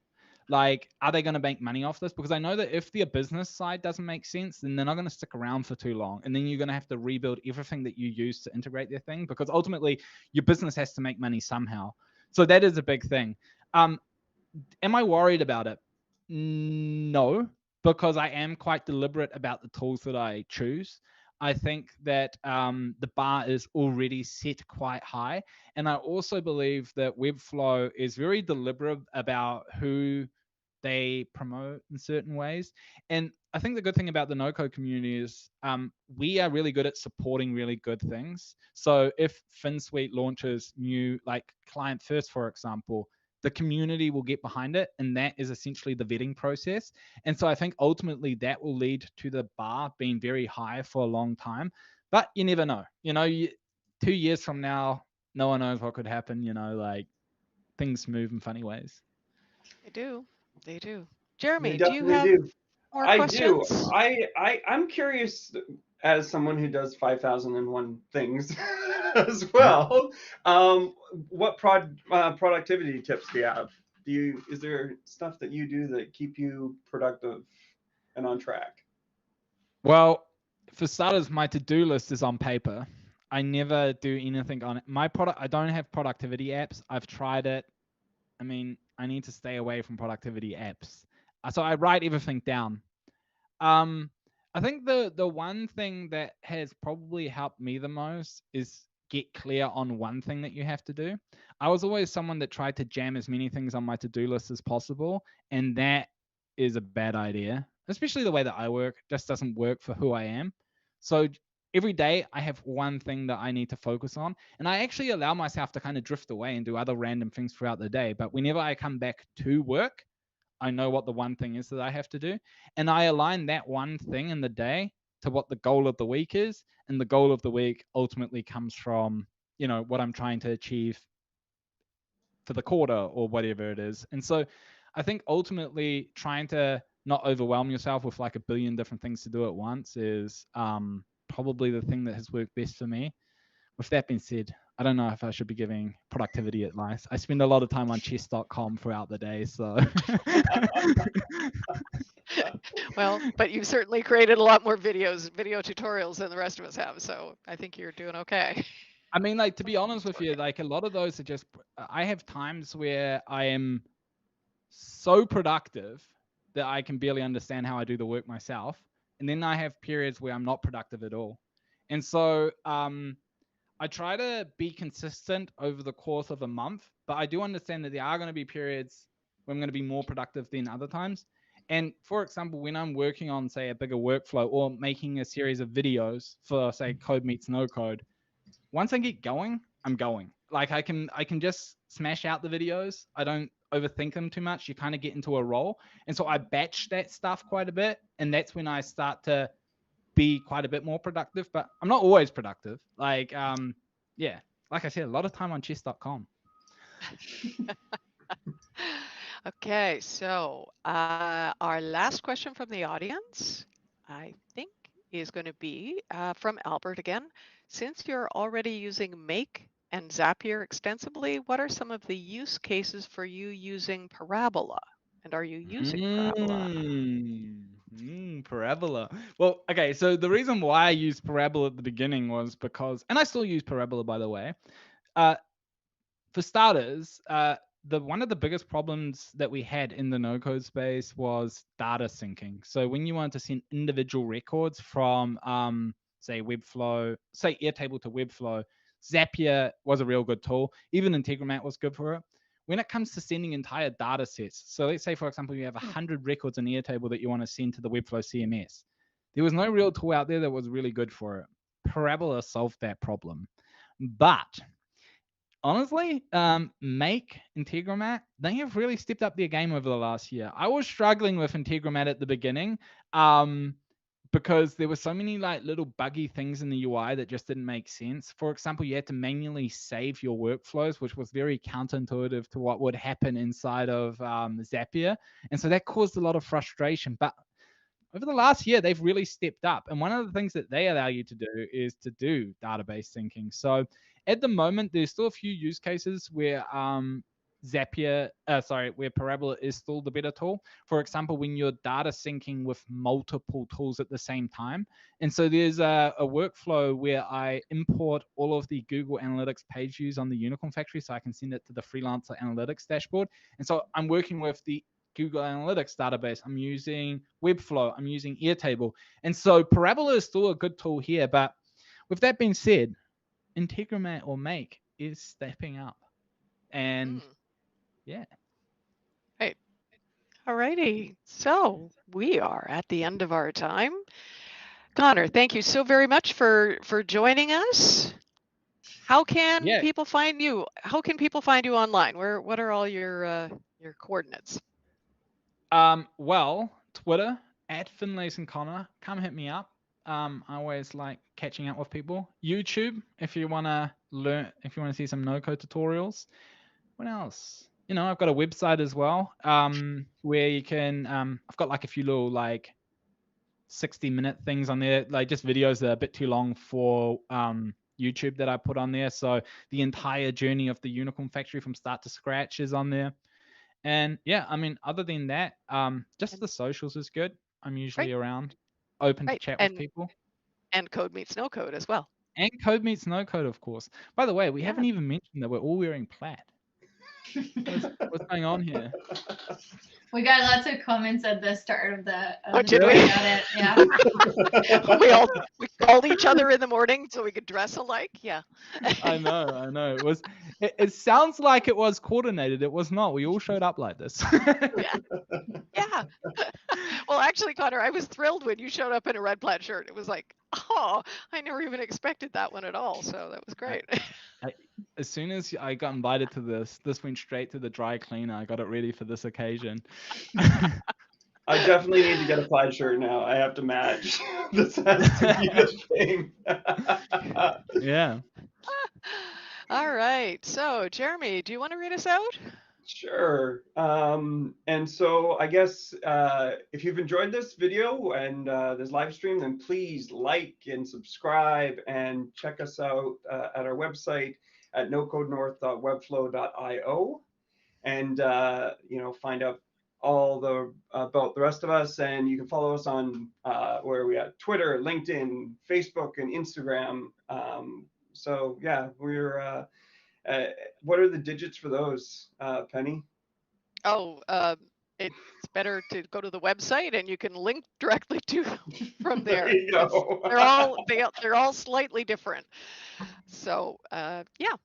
Like, are they going to make money off this? Because I know that if their business side doesn't make sense, then they're not going to stick around for too long. And then you're going to have to rebuild everything that you use to integrate their thing, because ultimately your business has to make money somehow. So that is a big thing. Am I worried about it? No, because I am quite deliberate about the tools that I choose. I think that the bar is already set quite high. And I also believe that Webflow is very deliberate about who they promote in certain ways. And I think the good thing about the no-code community is we are really good at supporting really good things. So if FinSuite launches new, like client first, for example, the community will get behind it, and that is essentially the vetting process. And so I think ultimately that will lead to the bar being very high for a long time. But you never know. 2 years from now, no one knows what could happen. Like things move in funny ways. They do. Jeremy, They do you definitely have do. more I questions? do. I'm curious, as someone who does 5,001 things as well. What productivity tips do you have? Is there stuff that you do that keep you productive and on track? Well, for starters, my to-do list is on paper. I never do anything on it. I don't have productivity apps. I've tried it. I mean, I need to stay away from productivity apps. So I write everything down. I think the one thing that has probably helped me the most is get clear on one thing that you have to do. I was always someone that tried to jam as many things on my to-do list as possible, and that is a bad idea. Especially the way that I work just doesn't work for who I am. So every day I have one thing that I need to focus on, and I actually allow myself to kind of drift away and do other random things throughout the day. But whenever I come back to work, I know what the one thing is that I have to do. And I align that one thing in the day to what the goal of the week is. And the goal of the week ultimately comes from, what I'm trying to achieve for the quarter or whatever it is. And so I think ultimately trying to not overwhelm yourself with like a billion different things to do at once is probably the thing that has worked best for me. With that being said, I don't know if I should be giving productivity advice. I spend a lot of time on chess.com throughout the day, so. Well, but you've certainly created a lot more video tutorials than the rest of us have, so I think you're doing okay. I mean, like, to be honest with you, like, a lot of those are just, I have times where I am so productive that I can barely understand how I do the work myself. And then I have periods where I'm not productive at all. And so, I try to be consistent over the course of a month, but I do understand that there are going to be periods where I'm going to be more productive than other times. And for example, when I'm working on, say, a bigger workflow or making a series of videos for, say, Code Meets No Code, once I get going, I'm going. Like I can just smash out the videos. I don't overthink them too much. You kind of get into a role. And so I batch that stuff quite a bit. And that's when I start to be quite a bit more productive, but I'm not always productive. Like, yeah, like I said, a lot of time on chess.com. Okay, so our last question from the audience, I think, is going to be from Albert again. Since you're already using Make and Zapier extensively, what are some of the use cases for you using Parabola? And are you using Parabola? Parabola. Well, okay, so the reason why I used Parabola at the beginning was because, and I still use Parabola, by the way. For starters, one of the biggest problems that we had in the no-code space was data syncing. So when you want to send individual records from, say, Webflow, say Airtable to Webflow, Zapier was a real good tool. Even Integromat was good for it. When it comes to sending entire data sets, so let's say, for example, you have 100 records in Airtable that you want to send to the Webflow CMS. There was no real tool out there that was really good for it. Parabola solved that problem. But honestly, Make, Integromat, they have really stepped up their game over the last year. I was struggling with Integromat at the beginning because there were so many like little buggy things in the UI that just didn't make sense. For example, you had to manually save your workflows, which was very counterintuitive to what would happen inside of Zapier. And so that caused a lot of frustration. But over the last year, they've really stepped up. And one of the things that they allow you to do is to do database syncing. So at the moment, there's still a few use cases where where Parabola is still the better tool. For example, when you're data syncing with multiple tools at the same time. And so there's a workflow where I import all of the Google Analytics page views on the Unicorn Factory so I can send it to the Freelancer Analytics dashboard. And so I'm working with the Google Analytics database. I'm using Webflow. I'm using Airtable. And so Parabola is still a good tool here. But with that being said, Integromat or Make is stepping up. And yeah. Right. All righty. So we are at the end of our time. Connor, thank you so very much for joining us. How can people find you? How can people find you online? What are all your coordinates? Well, Twitter at Finlayson Connor. Come hit me up. I always like catching up with people. YouTube, if you want to learn, if you want to see some no-code tutorials. What else? I've got a website as well, where you can, I've got like a few little like 60-minute things on there, like just videos that are a bit too long for YouTube that I put on there. So the entire journey of the Unicorn Factory from start to scratch is on there. And yeah, I mean, other than that, just the socials is good. I'm usually around, open to chat with people. And Code Meets No Code as well. And Code Meets No Code, of course. By the way, we haven't even mentioned that we're all wearing plaid. What's going on here? We got lots of comments at the start of the. Oh, did show we? about it. Yeah. we called each other in the morning so we could dress alike. Yeah. I know. It sounds like it was coordinated. It was not. We all showed up like this. Yeah. Well, actually, Connor, I was thrilled when you showed up in a red plaid shirt. It was like, oh, I never even expected that one at all. So that was great. As soon as I got invited to this went straight to the dry cleaner. I got it ready for this occasion. I definitely need to get a plaid shirt now. I have to match. This has to be the thing. Yeah. All right. So, Jeremy, do you want to read us out? Sure. And so I guess if you've enjoyed this video and this live stream, then please like and subscribe and check us out at our website at nocodenorth.webflow.io and find out all about the rest of us. And you can follow us on where are we at? Twitter, LinkedIn, Facebook, and Instagram. So yeah, we're what are the digits for those, Penny? Oh, it's better to go to the website and you can link directly to them from there. There you go. They're all slightly different. So yeah,